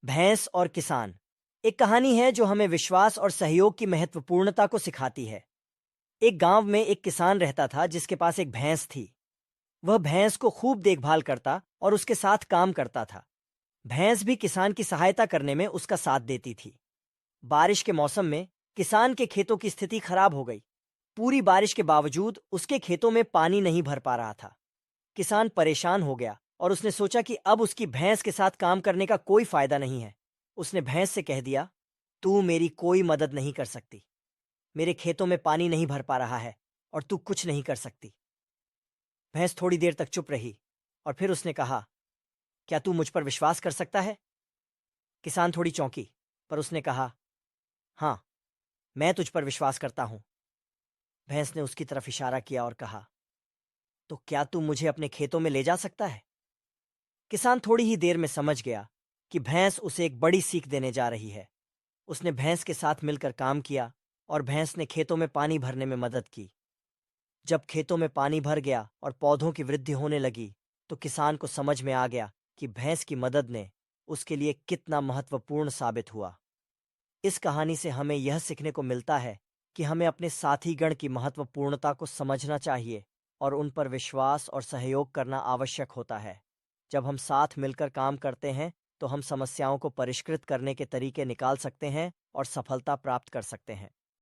भैंस और किसान। एक कहानी है जो हमें विश्वास और सहयोग की महत्वपूर्णता को सिखाती है। एक गांव में एक किसान रहता था जिसके पास एक भैंस थी। वह भैंस को खूब देखभाल करता और उसके साथ काम करता था। भैंस भी किसान की सहायता करने में उसका साथ देती थी। बारिश के मौसम में किसान के खेतों की स्थिति खराब हो गई। पूरी बारिश के बावजूद उसके खेतों में पानी नहीं भर पा रहा था। किसान परेशान हो गया और उसने सोचा कि अब उसकी भैंस के साथ काम करने का कोई फायदा नहीं है। उसने भैंस से कह दिया, तू मेरी कोई मदद नहीं कर सकती। मेरे खेतों में पानी नहीं भर पा रहा है और तू कुछ नहीं कर सकती। भैंस थोड़ी देर तक चुप रही और फिर उसने कहा, क्या तू मुझ पर विश्वास कर सकता है? किसान थोड़ी चौंकी, पर उसने कहा, हाँ, मैं तुझ पर विश्वास करता हूं। भैंस ने उसकी तरफ इशारा किया और कहा, तो क्या तू मुझे अपने खेतों में ले जा सकता है? किसान थोड़ी ही देर में समझ गया कि भैंस उसे एक बड़ी सीख देने जा रही है। उसने भैंस के साथ मिलकर काम किया और भैंस ने खेतों में पानी भरने में मदद की। जब खेतों में पानी भर गया और पौधों की वृद्धि होने लगी, तो किसान को समझ में आ गया कि भैंस की मदद ने उसके लिए कितना महत्वपूर्ण साबित हुआ। इस कहानी से हमें यह सीखने को मिलता है कि हमें अपने साथीगण की महत्वपूर्णता को समझना चाहिए और उन पर विश्वास और सहयोग करना आवश्यक होता है। जब हम साथ मिलकर काम करते हैं, तो हम समस्याओं को परिष्कृत करने के तरीके निकाल सकते हैं और सफलता प्राप्त कर सकते हैं।